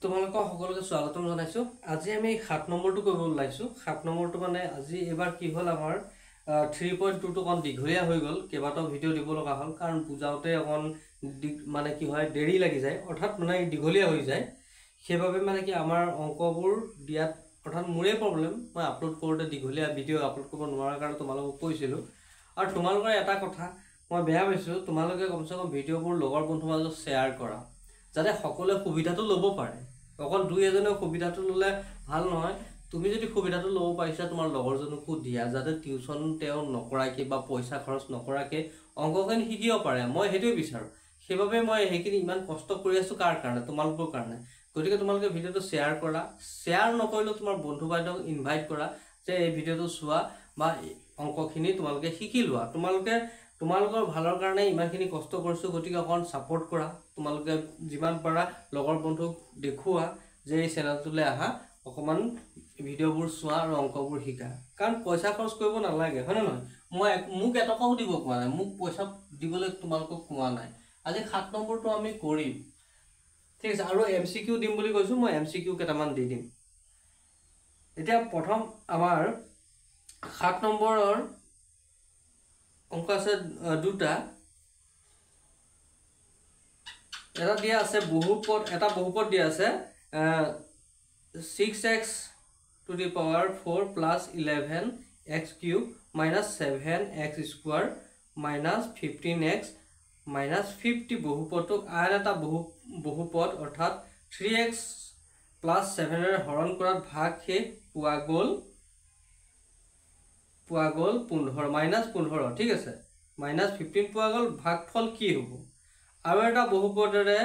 তোমালোকক সকলোকে স্বাগতম জনাইছো। আজি আমি 7 নম্বৰটো কৰিব ওলাইছো। 7 নম্বৰটো মানে আজি এবাৰ কি হ'ল আমাৰ 3.2 টো কোন দীঘলীয়া হৈ গ'ল, কেইবাটাও ভিডিও দিব লগা হ'ল কাৰণ বুজাওতে অকন মানে কি হয় দেৰি লাগি যায়, অৰ্থাৎ মানে দীঘলীয়া হৈ যায়। সেইভাবে মানে কি আমাৰ অংকবোৰ দিয়াত অৰ্থাৎ মোৰে প্ৰবলেম, মই আপলোড কৰোতে দীঘলীয়া ভিডিও আপলোড কৰিব নোৱাৰাৰ কাৰণে তোমালোকক কৈছিলো। আৰু তোমালোকৰ এটা কথা মই বেয়া পাইছো, তোমালোকে কমসে কম ভিডিওবোৰ লগৰ বন্ধুৰ মাজত শ্বেয়াৰ কৰা যাতে সকলোৱে সুবিধাটো ল'ব পাৰে। অকল দুই এজনে সুবিধাটো ল'লে ভাল নহয়। তুমি যদি সুবিধাটো ল'ব পাৰিছা তোমাৰ লগৰজনকো দিয়া যাতে টিউচন তেওঁ নকৰাকে বা পইচা খৰচ নকৰাকে অংকখিনি শিকিব পাৰে। মই সেইটোৱে বিচাৰো, সেইভাবে মই সেইখিনি ইমান কষ্ট কৰি আছো কাৰ কাৰণে, তোমালোকৰ কাৰণে। গতিকে তোমালোকে ভিডিওটো শ্বেয়াৰ কৰা, শ্বেয়াৰ নকৰিলেও তোমাৰ বন্ধু বান্ধৱক ইনভাইট কৰা যে এই ভিডিওটো চোৱা বা অংকখিনি তোমালোকে শিকি লোৱা। তোমালোকৰ ভালৰ কাৰণে ইমানখিনি কষ্ট কৰিছো, গতিকে অকণ সাপোৰ্ট কৰা। তোমালোকে যিমান পাৰা লগৰ বন্ধুক দেখুৱা যে এই চেনেলটোলৈ আহা, অকমান ভিডিওবোৰ চোৱা আৰু অংকবোৰ শিকা। কাৰণ পইচা খৰচ কৰিব নালাগে, হয় নে নহয়? মোক এটকাও দিব কোৱা নাই, মোক পইচা দিবলৈ তোমালোকক কোৱা নাই। আজি 7 নম্বৰটো আমি কৰিম, ঠিক আছে। আৰু MCQ দিম বুলি কৈছো, মই MCQ কেইটামান দি দিম। এতিয়া প্ৰথম আমাৰ 7 নম্বৰৰ অংক আছে দুটা। এটা দিয়া আছে বহুপদ, এটা বহুপদ দিয়া আছে 6x to the power 4 plus 11x cube minus 7x square minus 15x minus 50 বহুপদক আন এটা বহুপদ অৰ্থাৎ 3x plus 7 এৰ হৰণ কৰাত ভাগ শেষ পোৱা গ'ল 15 minus 15, ঠিক আছে। minus 15 পোৱা গ'ল, ভাগফল কি হ'ব? আৰু এটা বহুপদৰে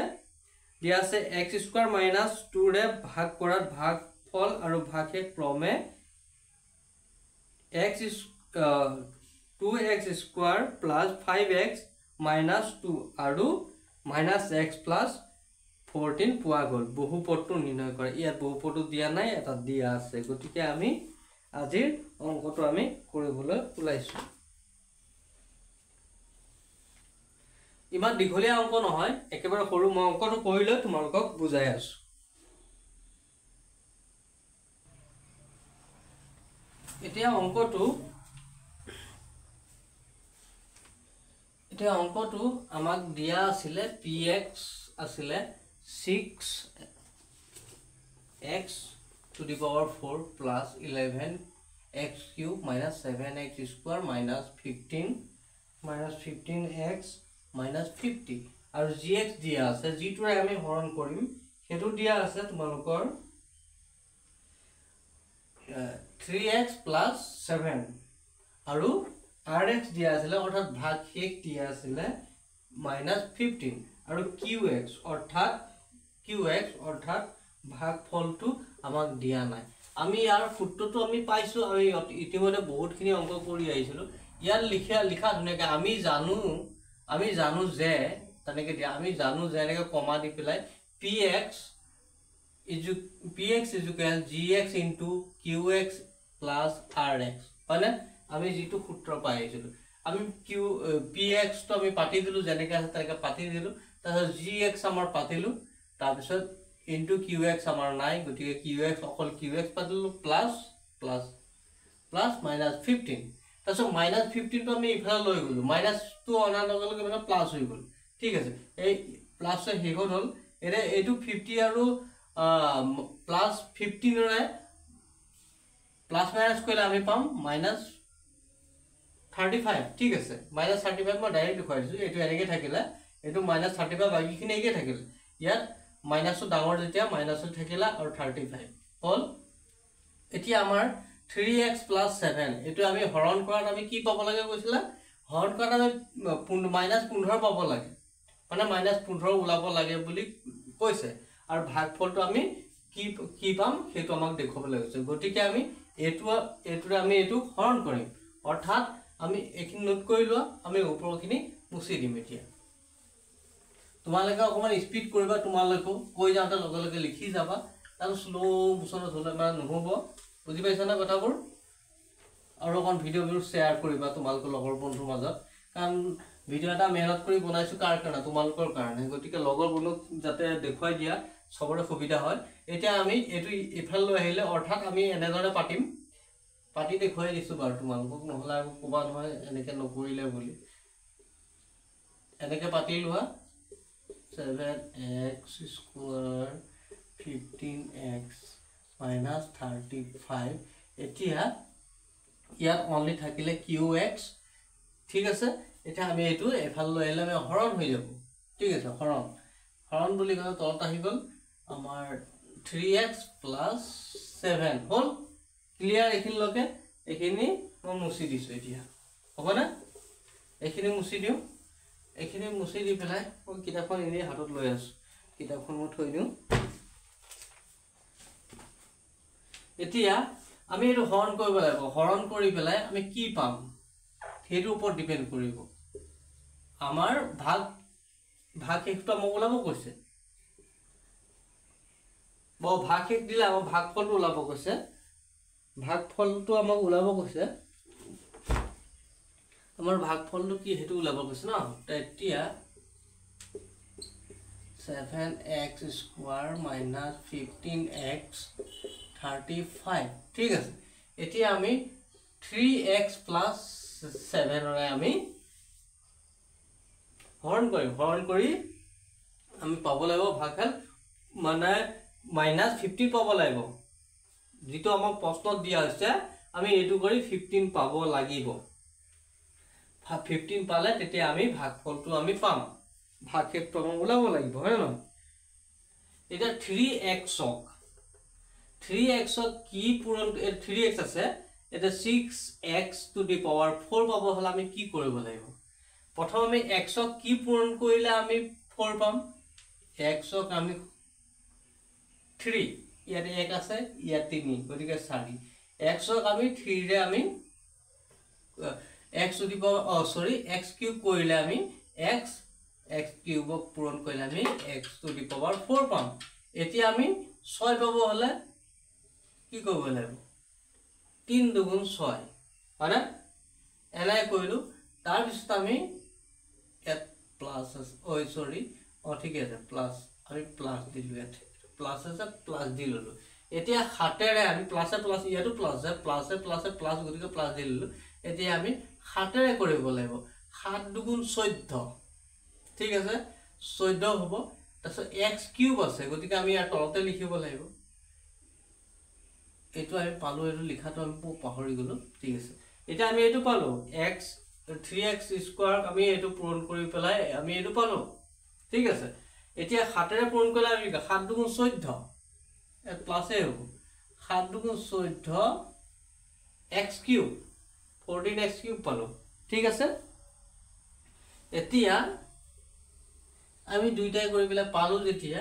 দিয়া আছে x স্কয়াৰ minus 2 ৰে ভাগ কৰাত ভাগফল আৰু ভাগশেষ ক্ৰমে 2x square plus 5x minus 2 আৰু minus x plus 14 পোৱা গ'ল। বহুপদটো নিৰ্ণয় কৰে। ইয়াত বহুপদটো দিয়া নাই, এটা দিয়া আছে। গতিকে আমি আজিৰ অংকটো আমি কৰিবলৈ ওলাইছো। ইমান দীঘলীয়া অংক নহয়, একেবাৰে সৰু। মই অংকটো কৰিলে তোমালোকক বুজাই আছো। এতিয়া অংকটো আমাক দিয়া আছিলে px আছিলে 6x to the power 4 plus 11x cube minus 7x square minus 15x minus 50 আৰু gx দিয়া আছে, যিটোৰে আমি হৰণ কৰিম সেইটো দিয়া আছে তোমালোকৰ 3x plus 7 আৰু rx দিয়া আছিল অৰ্থাৎ ভাগ শেষ দিয়া আছিল minus 15 আৰু qx অৰ্থাৎ ভাগফলটো আমাক দিয়া নাই। আমি ইয়াৰ সূত্ৰটো আমি পাইছো, আমি ইতিমধ্যে বহুতখিনি অংক কৰি আহিছিলো। ইয়াত লিখা ধুনীয়াকৈ আমি জানো যে তেনেকৈ দিয়া, আমি জানো যে এনেকৈ কমা দি পেলাই px is equal gx into qx plus rx, হয়নে? আমি যেটো সূত্ৰ পাই আহিছিলো, আমি px তো আমি পাতি দিলো, যেনেকৈ আছে তেনেকৈ পাতি দিলো। তাৰপিছত gx আমাৰ পাতিলো, তাৰপিছত into qx আমাৰ নাই, গতিকে qx অকল qx পাতিলো প্লাস minus 15। তাৰপিছত minus 15 টো আমি ইফালে লৈ গলো, মাইনাস টো অনাৰ লগে লগে মানে প্লাস হৈ গল, ঠিক আছে। এই প্লাস হেগত হল। এনে এইটো 50 আৰু প্লাস 15 ৰে প্লাস মাইনাস কৰিলে আমি পাম minus 35, ঠিক আছে। minus 35 মই ডাইৰেক্ট লিখাই দিছো, এইটো এনেকৈ থাকিলে এইটো minus 35 বাকিখিনি একে থাকিলে। ইয়াত মাইনাসটো ডাঙৰ যেতিয়া মাইনাসটো থাকিলা আৰু 35 হল। এতিয়া আমাৰ 3x plus 7 এইটো আমি হৰণ কৰাত আমি কি পাব লাগে কৈছিলা? হৰণ কৰাত আমি minus 15 পাব লাগে, মানে minus 15 ওলাব লাগে বুলি কৈছে। আৰু ভাগফলটো আমি কি পাম সেইটো আমাক দেখুৱাবলৈ কৈছে। গতিকে আমি এইটোৰে আমি এইটো হৰণ কৰিম, অৰ্থাৎ আমি এইখিনি নোট কৰি লোৱা, আমি ওপৰখিনি মুছি দিম। এতিয়া তোমালোকে অকমান স্পিড কৰিবা, তোমালোকে কৈ যাওঁতে লগে লগে লিখি যাবা, আৰু স্লো মোশনত হলে মানে নহব। বুজি পাইছা না কথাবোৰ? আৰু অকন ভিডিওবোৰ শ্বেয়াৰ কৰিবা তোমালোকৰ লগৰ বন্ধুৰ মাজত, কাৰণ ভিডিও এটা মেহনত কৰি বনাইছো কাৰ কাৰণে? তোমালোকৰ কাৰণে। গতিকে লগৰ বন্ধুক যাতে দেখুৱাই দিয়া সবৰে সুবিধা হয় এতিয়া আমি এটো ইফাল লৈ আহিলে অৰ্থাৎ আমি এনেদৰে পাতিম পাতি দেখুৱাই দিছো বাৰু তোমালোকক নহলা আৰু কোবা নহয় এনেকে নকৰিলে বুলি এনেকে পাতি লোৱা 7x square 15x minus 35 এতিয়া ইয়াত অনলি থাকিলে qx ঠিক আছে এটা আমি এটো এফাল লৈ আহিলে আমি হৰণ হৈ যাব ঠিক আছে হৰণ হৰণ বুলি কলে তলত আহি গল আমাৰ 3x + 7 হল ক্লিয়াৰ এখিনি লকে এখিনি মই মুছি দিছো এতিয়া হ'ব না এখিনি মুছি দিও এখিনি মুছি দি পেলাই মই কিতাপখন এনে হাতত লৈ আছো কিতাপখন মই থৈ দিও এতিয়া আমি এটো হৰণ কৰিব লাগিব হৰণ কৰি পেলাই আমি কি পাম হেৰ ওপৰত ডিপেন্ড কৰিব আমাৰ ভাগ একটো মোক ওলাব কৈছে ভাগ এক দিলে আমাৰ ভাগফলটো ওলাব কৈছে ভাগফলটো আমাক ওলাব কৈছে আমাৰ ভাগফলটো কি হেতু ওলাব কৈছে না তেতিয়া 7x square minus 15x 35 ঠিক আছে এতিয়া আমি 3x plus 7 ৰে আমি হৰণ কৰি আমি পাব লাগিব ভাগফল মানে -15 পাব লাগিব যেটো আমাক প্ৰশ্নত দিয়া হৈছে আমি এটো কৰি 15 পাব লাগিব 15 পালে তেতিয়া আমি ভাগফলটো আমি পাম ভাগফলটো আমাক ওলাব লাগিব হয় না এটা 3x কি পূৰণ 3x আছে এটা 6x to the power 4 পাব হলে আমি কি কৰিব লাগিব প্ৰথম আমি x কি পূৰণ কৰিলে আমি 4 পাম x আমি 3 ইয়াতে 1 আছে ইয়াতে 3 গতিকে 4 x আমি 3 ৰে আমি x to the power x cube কৰিলে আমি x কিউবক পূৰণ কৰিলে আমি x to the power 4 পাম এতিয়া আমি 6 পাব হলে কি কৰিব লাগিব 3 দুগুণ 6 হয়না এলাই কৰিলো তাৰ পিছত আমি এট প্লাস ঠিক আছে প্লাস আমি প্লাস দিলু এট প্লাস আছে প্লাস দিলু এতিয়া হাতেৰে আমি প্লাসে প্লাস ইয়াটো প্লাস গতিকে প্লাস দিলু এতিয়া আমি হাতেৰে কৰিব লাগিব 7 দুগুণ 14 ঠিক আছে 14 হ'ব তাৰছত x কিউব আছে গতিকে আমি ইয়াৰ তলতে লিখিব লাগিব এটো আমি পালো এটো লিখাটো আমি পাহৰি গলো ঠিক আছে এটা আমি এটো পালো x 3x স্কয়াৰ আমি এটো পূৰণ কৰি পেলাই আমি এটো পালো ঠিক আছে এতিয়া 7 ৰে পূৰণ কৰিলে আমি 7 দুগুণ 14 এ প্লাসে হ'ব 7 দুগুণ 14 x কিউব 14x কিউব পালো ঠিক আছে এতিয়া আমি দুইটাই কৰি পেলাই পালো যেতিয়া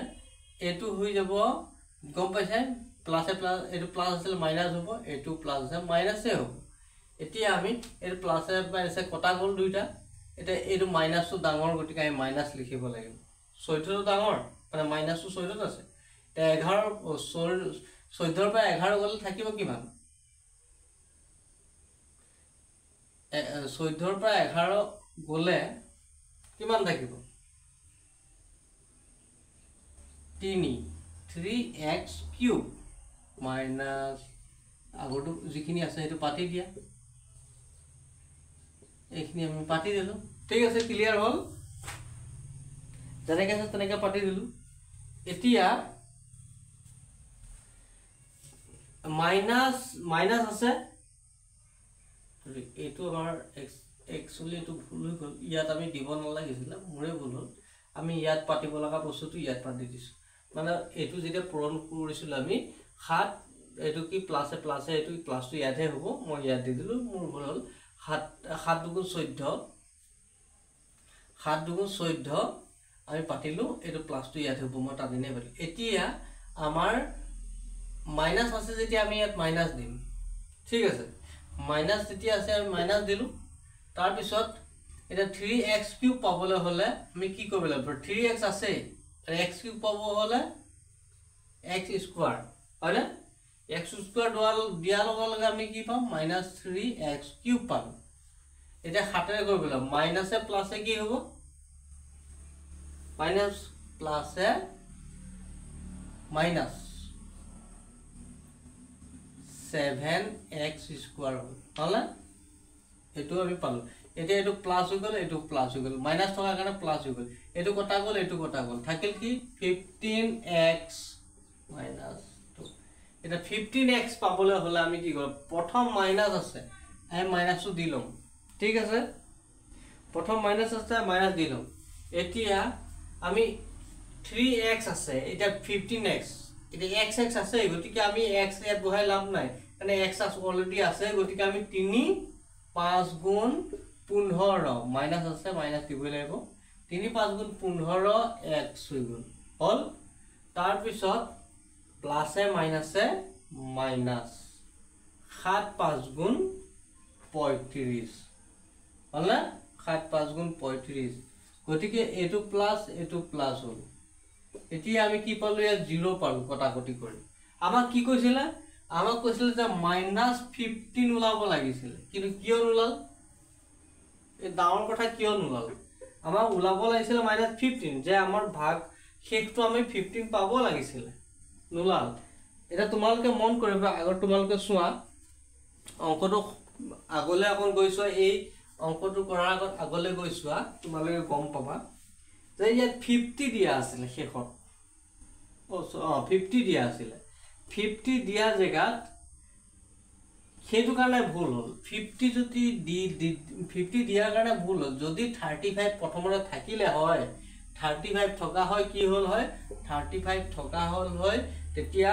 এটো হৈ যাব গম পাইছে প্লাসে প্লাস এটো প্লাস আছিল মাইনাস হ'ব এটো প্লাস আছে মাইনাসে হ'ব এতিয়া আমি এটো প্লাসে মাইনাসে কটা গল দুইটা এটা এটো মাইনাসটো ডাঙৰ গতিকে আমি মাইনাস লিখিব লাগিব 14 ডাঙৰ মানে মাইনাসটো 14 আছে তে 11 14 পৰা 11 গলে থাকিব কিমান 14 পৰা 11 গলে কিমান থাকিব 3x কিউব মাইনাস আগৰটো যিখিনি আছে এটো পাতি দিয়া এইখিনি আমি পাতি দিলো ঠিক আছে ক্লিয়াৰ হল যেনেকৈ আছে তেনেকৈ পাতি দিলো এতিয়া মাইনাস আছে এটো আমাৰ একচুয়ালি এটো ভুল হৈ গল ইয়াত আমি দিব নালাগিছিল মোৰে ভুল হল আমি ইয়াত পাতিব লগা বস্তুটো ইয়াত পাতি দিছো মানে এটো যেতিয়া পূৰণ কৰিছিল আমি 7 এটো কি প্লাসে প্লাসে এটো প্লাসটো ইয়াতে হ'ব মই ইয়াত দি দিলো মোৰ ভুল হল 7 দুগুণ 14 7 দুগুণ 14 আমি পাতিলো এটো প্লাসটো ইয়াত হ'ব মই তাত দিনে পাতিলো এতিয়া আমাৰ মাইনাস আছে যেতিয়া আমি ইয়াত মাইনাস দিম ঠিক আছে মাইনাস যেতিয়া আছে আমি মাইনাস দিলু তাৰ পিছত এটা 3x কিউব পাবলৈ হলে আমি কি কৰিব লাগিব 3x আছে x কিউব পাব হলে x স্কয়াৰ হয়নে x স্কয়াৰ দিয়াৰ লগে আমি কি পাম -3x কিউব পাম এটা হাতেৰে কৰিব লাগিব মাইনাসে প্লাসে কি হ'ব মাইনাস প্লাসে minus 7x square হল এটো আমি পালো এটা এটো প্লাস হৈ গল এটো প্লাস হৈ গল মাইনাস থকা কাৰণে প্লাস হৈ গল এটো কটা গল থাকিল কি 15x minus 2 এটা 15x পাবলৈ হলে আমি কি করব প্রথম মাইনাস আছে আমি মাইনাসটো দিলম ঠিক আছে প্রথম মাইনাস আছে মাইনাস দিলম এতিয়া আমি 3x আছে এটা 15x এটা xx আছে গতিকে আমি x ইয়াত বহাই লাভ নাই মানে x অলরেডি আছে গতিকে আমি 3 5 গুণ 15 মাইনাস আছে মাইনাস দিব লাগিব 3 5 গুণ 15 x হৈ গল হল তাৰ পিছত প্লাসে মাইনাসে মাইনাস 7 5 গুণ 35 হল না 7 5 গুণ 35 গতিকে এটো প্লাস হল এতিয়া আমি কি পালো ইয়া 0 পালো কটাকটি কৰি আমাক কি কৈছিল আমাক কৈছিল যে -15 উলাব লাগিছিল কিন্তু কিয় নুলাল এই ডাঙৰ কথা কিয় নুলাল আমাক উলাব লাগিছিল -15 যে আমাৰ ভাগ শেষটো আমি 15 পাব লাগিছিল নুলাল এটা তোমালকে মন কৰিবা আগৰ তোমালকে চোৱা অংকটো আগলে অকন গৈছো এই অংকটো কৰাৰ আগত আগলে গৈছোৱা তোমালকে গম পাবা যে ইয়াত 50 দিয়া আছিল শেষত 50 দিয়া আছিল 50 দিয়া জায়গাত সেইটো কাৰণে ভুল হল 50 যদি 50 দিয়াৰ কাৰণে ভুল হল যদি 35 প্ৰথমতে থাকিলে হয় 35 থকা হয় কি হল হয় 35 থকা হল হয় তেতিয়া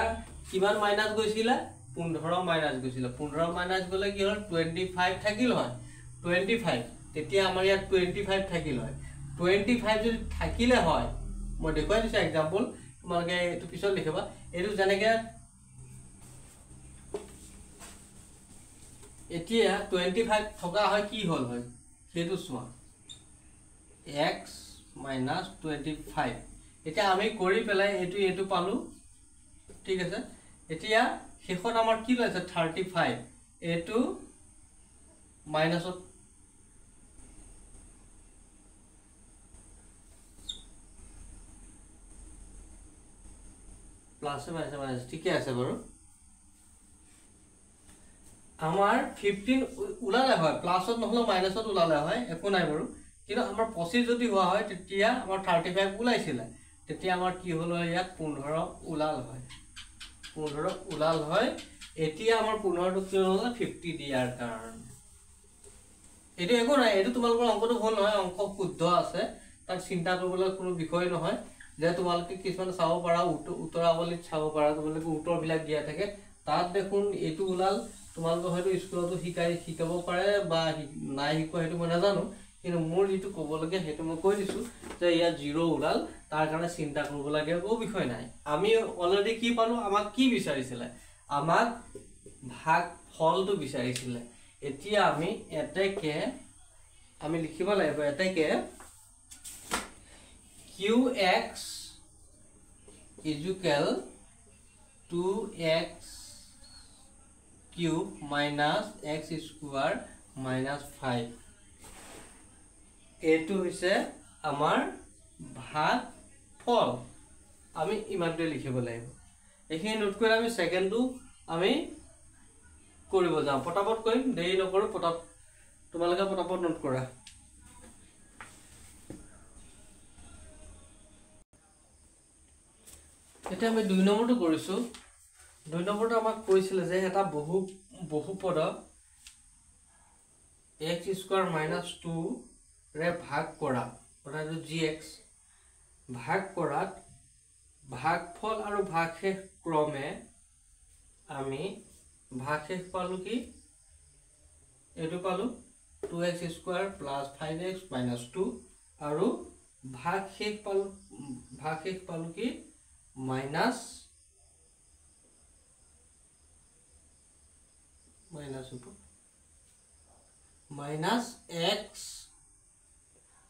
কিমান মাইনাস গৈছিল 15 মাইনাস গৈছিল 15 মাইনাস গলে কি হল 25 থাকিল হয় 25 তেতিয়া আমাৰ ইয়াত 25 থাকিল হয় 25 যদি থাকিলে হয় মই দেখুৱাই দিছো एग्जांपल তোমালকে এটো পিছত লিখবা এটো জানেকে এতিয়া 25 থকা হয় কি হল হয় হেতু সোয়া x - 25 এটা আমি কৰি পেলাই এটো পালো ঠিক আছে এতিয়া শেষত আমাৰ কি আছে 35 এটো মাইনাসত প্লাস মাইনাস ঠিক আছে বাৰু আমাৰ 15 উলালে হয় প্লাসত নহলে মাইনাসত উলালে হয় একো নাই বাৰু কিন্তু আমাৰ 25 যদি হোৱা হয় তেতিয়া আমাৰ 35 উলাইছিল তেতিয়া আমাৰ কি হল ইয়াত 15 উলাল হয় 15 উলাল হয় এতিয়া আমাৰ 15 টো কি হল 50 দিয়াৰ কাৰণে এটো একো নাই এটো তোমালোকৰ অংকটো ভুল নহয় অংক শুদ্ধ আছে তাক চিন্তা কৰিবলৈ কোনো বিষয় নহয় যে তোমালোকে কিছুমান চাব পাৰা উত্তৰাৱলীত চাব পাৰা তোমালোকে উত্তৰ বিলাক দিয়া থাকে তাত দেখোন এটো উলাল তোমালোকে হয়তো স্কুলতো শিকাব পাৰে বা নাই শিকোৱা হেতু মই নাজানো কিন্তু মোৰ যেটো ক'ব লাগে হেতু মই কৈ দিছো যে ইয়া 0 উলাল তাৰ কাৰণে চিন্তা কৰিব লাগে কোনো বিষয় নাই আমি অলৰেডি কি পালো আমাক কি বিচাৰিছিল আমাক ভাগ ফলটো বিচাৰিছিল এতিয়া আমি এটাকে আমি লিখিব লাগিব এটাকে qx = 2x cube minus x square minus 5 এটো হৈছে আমাৰ ভাগ ফল আমি ইমানটো লিখিব লাগিব এখিনি নোট কৰি আমি সেকেন্ডটো আমি কৰিব যাম পটাপট কৰিম দেৰি নকৰো পটাপ তোমালোকে পটাপট নোট কৰা এটা আমি 2 নম্বৰটো কৰিছো 2 নম্বৰটো আমাক কৈছিল যে এটা বহুপদ x square minus 2 रे भाग কৰা অৰ্থাৎ gx ভাগ কৰাত ভাগফল আৰু ভাগশেষ ক্ৰমে আমি ভাগশেষ পালো কি এটো পালো 2x square plus 5x minus 2 আৰু ভাগশেষ পালো কি minus x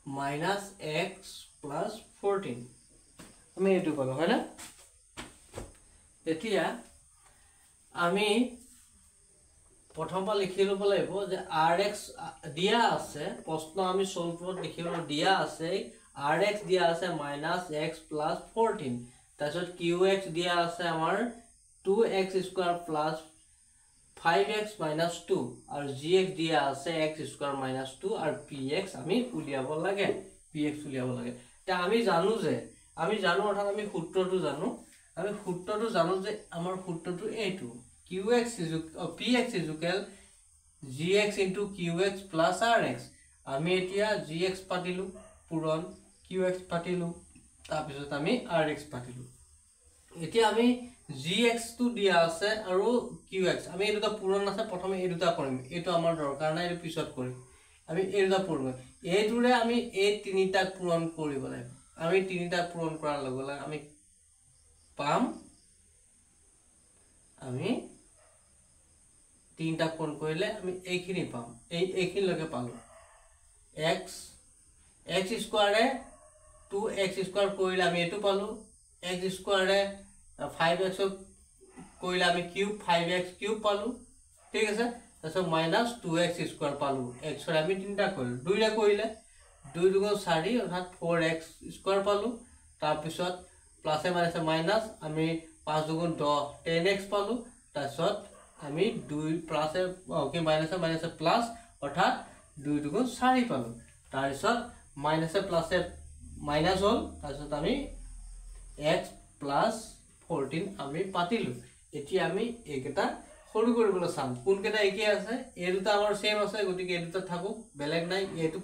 minus x plus 14 আমি এটো পালো হয় না এতিয়া আমি প্ৰথমবাৰ লিখি লব লাগিব যে rx দিয়া আছে প্ৰশ্ন আমি সলভত লিখিব দিয়া আছে rx দিয়া আছে minus x plus 14 তাৰপিছত qx দিয়া আছে আমাৰ 2x² প্লাছ 5x minus 2 আৰু gx দিয়া আছে x² minus 2 আৰু px আমি উলিয়াব লাগে px উলিয়াব লাগে তে আমি জানো অৰ্থাৎ আমি সূত্ৰটো জানো যে আমাৰ সূত্ৰটো এইটো px gx into qx plus rx আমি এতিয়া gx পাতিলো পূৰণ qx পাতিলো তাৰ পিছত আমি rx পাতিলো এতিয়া আমি gx টো দিয়া আছে আৰু qx আমি এই দুটা পূৰণ আছে প্ৰথমে এই দুটা কৰিম এটো আমাৰ দৰকাৰ নাই এটো পিছত কৰিম আমি এই দুটা পূৰণ এইটোৰে আমি এই তিনিটা পূৰণ কৰিব লাগিব আমি তিনিটা পূৰণ কৰাৰ লগে লগে আমি পাম আমি তিনিটা পূৰণ কৰিলে আমি এইখিনি পাম এইখিনি লগে পালো x স্কয়াৰে 2x² কৰিলে আমি এটো পালো x স্কয়াৰে 5x কৰিলে আমি কিউব 5x কিউব পালো ঠিক আছে তাৰছত মাইনাস 2x² পালো x ৰ আমি তিনিটা কৰিলো দুইটা কৰিলে 2 2 4 অৰ্থাৎ 4x² পালো তাৰ পিছত প্লাস এ মাইনাস আমি 5 2 10 10x পালো তাৰছত আমি 2 প্লাস এ ওকে মাইনাস প্লাস অৰ্থাৎ 2 2 4 পালো তাৰছত মাইনাস এ প্লাস এ মাইনাস হল তাৰছত আমি x plus 14 আমি পাতিলো এতিয়া আমি এইকেটা সৰু কৰিবলৈ চাম কোনকেটা একে আছে এই দুটা আমাৰ সেম আছে গতিকে এই দুটা থাকো বেলেগ নাই এটো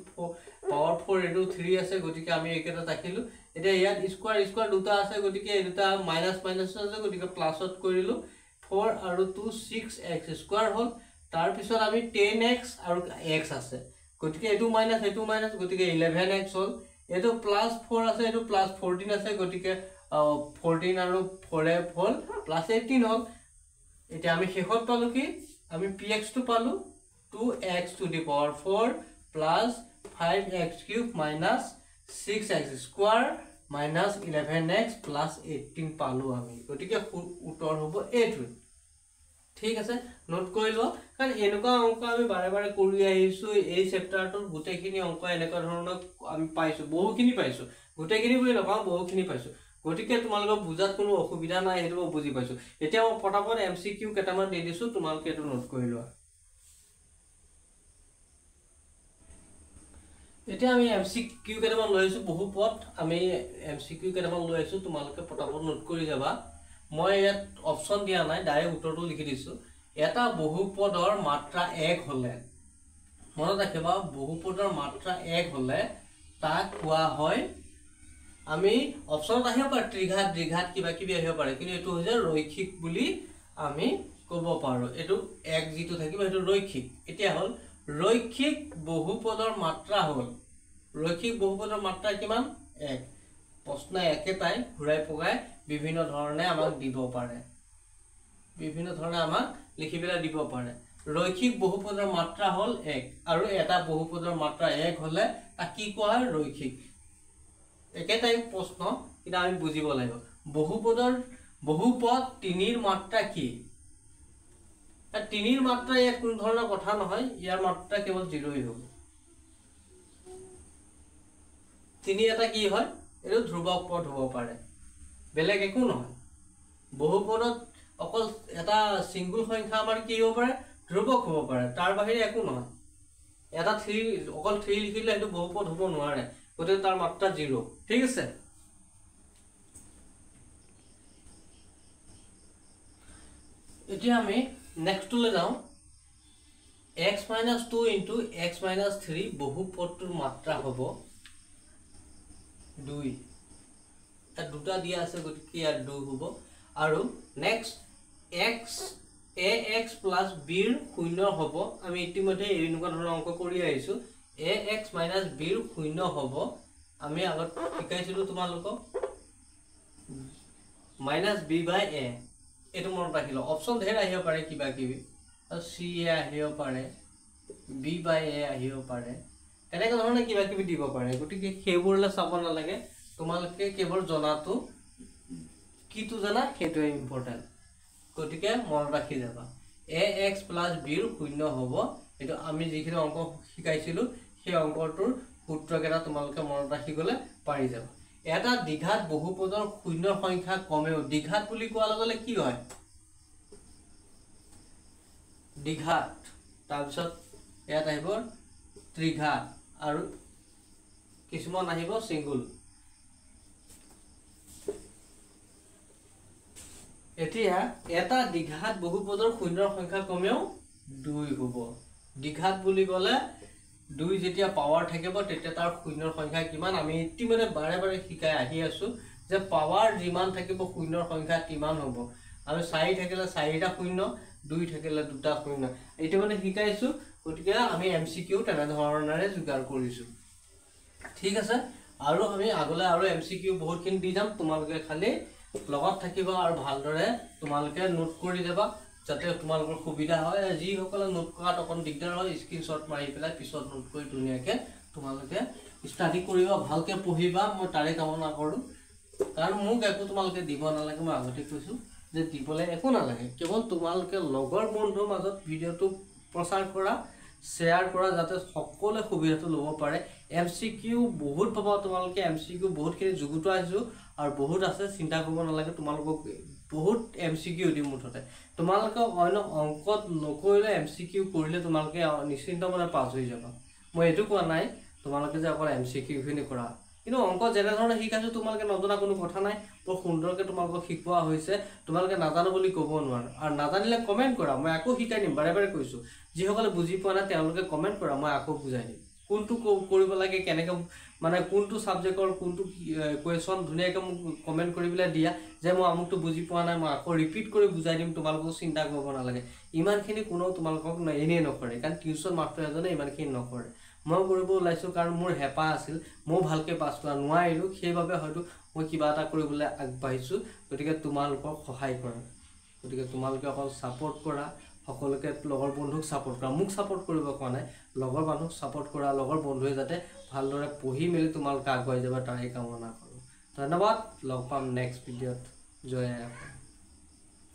পাৱাৰ 4 এটো 3 আছে গতিকে আমি এইকেটা ৰাখিলো এতিয়া ইয়াত স্কয়াৰ দুটা আছে গতিকে এই দুটা মাইনাস আছে গতিকে প্লাসত কৰিলো 4 আৰু 2 6x² হল তাৰ পিছত আমি 10x আৰু x আছে গতিকে এটো মাইনাস গতিকে 11x হল এটো প্লাস 4 আছে এটো প্লাস 14 আছে গতিকে 14 আৰু 4 হল প্লাস 18 হল এটা আমি শেষত পালো কি আমি px টো পালো 2x to the power 4 plus 5x³ minus 6x² minus 11x plus 18 পালো আমি গতিকে উত্তৰ হ'ব এইটো ঠিক আছে নোট কৰি ল কাৰণ এনেকুৱা অংক আমি বাৰে বাৰে কৰি আহিছো এই চেপ্টাৰটোৰ গোটেইখিনি অংক এনেকুৱা ধৰণৰ আমি পাইছো বহুখিনি পাইছো গোটেইখিনি বুলি নকওঁ বহুখিনি পাইছো গতিকে তোমালোকৰ বুজাত কোনো অসুবিধা নাই হেতু বুজি পাইছো এতিয়া মই পটাপট এমসিকিউ কেটামান দি দিছো তোমালোকে এটো নোট কৰি লোৱা এতিয়া আমি এমসিকিউ কেটামান লৈ আছো বহুপদ আমি এমসিকিউ কেটামান লৈ আছো তোমালোকে পটাপট নোট কৰি যাবা মই ইয়াত অপচন দিয়া নাই ডাইৰেক্ট উত্তৰটো লিখি দিছো এটা বহুপদৰ মাত্ৰা 1 হলে মনত ৰাখিবা বহুপদৰ মাত্ৰা 1 হলে তাক কোৱা হয় আমি অপচন আহিব পাৰে ত্ৰিঘাত কিবা কিবি আহিব পাৰে কিন্তু এটো হৈছে ৰৈখিক বুলি আমি ক'ব পাৰো এটো এক জিটো থাকিব এটো ৰৈখিক এতিয়া হল ৰৈখিক বহুপদৰ মাত্ৰা হল ৰৈখিক বহুপদৰ মাত্ৰা কিমান 1 প্ৰশ্ন একেটাই ঘুৰাই পগাই বিভিন্ন ধৰণে আমাক দিব পাৰে বিভিন্ন ধৰণে আমাক লিখিবেলা দিব পাৰে ৰৈখিক বহুপদৰ মাত্ৰা হল 1 আৰু এটা বহুপদৰ মাত্ৰা 1 হলে তা কি কোৱা হয় ৰৈখিক একেটাই প্ৰশ্ন কিন্তু আমি বুজিব লাগিব বহুপদ 3 ৰ মাত্ৰা কি 3 ৰ মাত্ৰা এক কোন ধৰণৰ কথা নহয় ইয়াৰ মাত্ৰা কেৱল 0 ই হ'ব 3 এটা কি হয় এটো ধ্ৰুবক পদ হ'ব পাৰে বেলেগ একো নহয় বহুপদত অকল এটা সিঙ্গল সংখ্যা আমাৰ কি হ'ব পাৰে ধ্ৰুবক হ'ব পাৰে তাৰ বাহিৰে একো নহয় এটা 3 অকল 3 লিখিলে এটো বহুপদ হ'ব নোৱাৰে গতিকে তাৰ মাত্ৰা 0 ঠিক আছে এতিয়া আমি নেক্সট টুলে যাও x - 2 into x - 3 বহুপদটোৰ মাত্ৰা হ'ব 2 এটা দুটা দিয়া আছে গতিকে ইয়াৰ 2 হ'ব আৰু নেক্সট ax plus b ৰ শূন্য হ'ব আমি ইতিমধ্যে এনেকুৱা ধৰণৰ অংক কৰি আহিছো ax minus b ৰ শূন্য হ'ব আমি আগত শিকাইছিলো তোমালোকক minus b by a এটো মনত ৰাখিলো অপচন ধেৰ আহিব পাৰে কিবা কিবি c আহিব পাৰে b by a আহিব পাৰে এনেকুৱা ধৰণৰ কিবা কিবি দিব পাৰে গতিকে হেবোৰলে চাব নালাগে তোমালোকে কেৱল জনাটো কিটো জানা হেটো ইম্পৰ্টেন্ট গতিকে মনত ৰাখি যাবা ax plus b ৰ শূন্য হ'ব এটো আমি যিখিনি অংক শিকাইছিলো সেই অংকটোৰ সূত্ৰকেটা তোমালোকে মনত ৰাখি গলে পাৰি যাবা এটা দ্বিঘাত বহুপদৰ শূন্যৰ সংখ্যা কমেও দ্বিঘাত বুলি কোৱাৰ লগে লগে কি হয় দ্বিঘাত তাৰপিছত ইয়াত আহিব ত্ৰিঘাত আৰু কিছুমান আহিব সিঙ্গুল এতিয়া এটা দ্বিঘাত বহুপদৰ শূন্যৰ সংখ্যা কমেও 2 হ'ব দ্বিঘাত বুলি গলে 2 যেতিয়া পাৱাৰ থাকিব তেতিয়া তাৰ শূন্যৰ সংখ্যা কিমান আমি ইতিমধ্যে বাৰে বাৰে শিকাই আহি আছো যে পাৱাৰ যিমান থাকিব শূন্যৰ সংখ্যা কিমান হ'ব আৰু 4 থাকিলে 4টা শূন্য 2 থাকিলে 2টা শূন্য ইতিমধ্যে শিকাইছো গতিকে আমি এমসিকিউ তেনে ধৰণৰে যোগাৰ কৰিছো ঠিক আছে আৰু আমি আগলৈ আৰু এমসিকিউ বহুতখিনি দি যাম তোমালোকে খালি লগত থাকিবা আৰু ভালদৰে তোমালোকে নোট কৰি যাবা যাতে তোমালোকৰ সুবিধা হয় যি সকলে নোট কৰাত অকন দিগদাৰ হয় স্ক্ৰিনশ্বট মাৰি পেলাই পিছত নোট কৰি ধুনীয়াকে তোমালোকে ষ্টাডি কৰিবা ভালকে পঢ়িবা মই তাৰে কামনা কৰো কাৰণ মোক একো তোমালোকে দিব নালাগে মই আগতে কৈছো যে দিবলে একো নালাগে কেৱল তোমালোকে লগৰ বন্ধুৰ মাজত ভিডিওটো প্ৰচাৰ কৰা শেয়াৰ কৰা যাতে সকলোৱে সুবিধাটো ল'ব পাৰে এমসিকিউ বহুত পাবা তোমালোকে এমসিকিউ বহুতখিনি যুগুতো আছো আৰু বহুত আছে চিন্তা কৰিব নালাগে তোমালোকক বহুত এমসিকিউ দি মুঠতে তোমালোকে অন্য অংকত নকৰিলে এমসিকিউ কৰিলে তোমালোকে নিশ্চিন্ত মনে পাছ হৈ যাবা মই এটো কোৱা নাই তোমালোকে যে অকল এমসিকিউ খিনি কৰা কিন্তু অংক যেনে ধৰণে শিকাইছো তোমালোকে নজনা কোনো কথা নাই বৰ সুন্দৰকে তোমালোকক শিকোৱা হৈছে তোমালোকে নাজানো বুলি ক'ব নোৱাৰা আৰু নাজানিলে কমেন্ট কৰা মই আকৌ শিকাই দিম বাৰে বাৰে কৈছো যি সকলে বুজি পোৱা নাই তেওঁলোকে কমেন্ট কৰা মই আকৌ বুজাই দিম কোনটো কৰিব লাগে কেনেকৈ মানে কোনটো সাবজেক্টৰ কোনটো কোৱেশ্চন ধুনীয়াকৈ মোক কমেন্ট কৰিবলৈ দিয়া যে মই আমুকটো বুজি পোৱা নাই মই আকৌ ৰিপিট কৰি বুজাই দিম তোমালোকক চিন্তা কৰিব নালাগে ইমানখিনি কোনো তোমালোকক এনেই নকৰে কাৰণ টিউচন মাষ্টৰ এজনে ইমানখিনি নকৰে মই কৰিব ওলাইছো কাৰণ মোৰ হেপা আছিল মই ভালকে পাছ কৰা নোৱাৰিলো সেইবাবে হয়তো মই কিবা এটা কৰিবলৈ আগবাঢ়িছো গতিকে তোমালোকক সহায় কৰা গতিকে তোমালোকে অকল সাপোৰ্ট কৰা সকলোকে লগৰ বন্ধুক সাপোৰ্ট কৰা মোক সাপোৰ্ট কৰিব কোৱা নাই লগৰ মানুহক সাপোৰ্ট কৰা লগৰ বন্ধুৱে যাতে ভালদৰে পঢ়ি মেলি তোমালোক আগুৱাই যাবা তাৰে কামনা কৰো ধন্যবাদ লগ পাম নেক্সট ভিডিঅ'ত জয় আই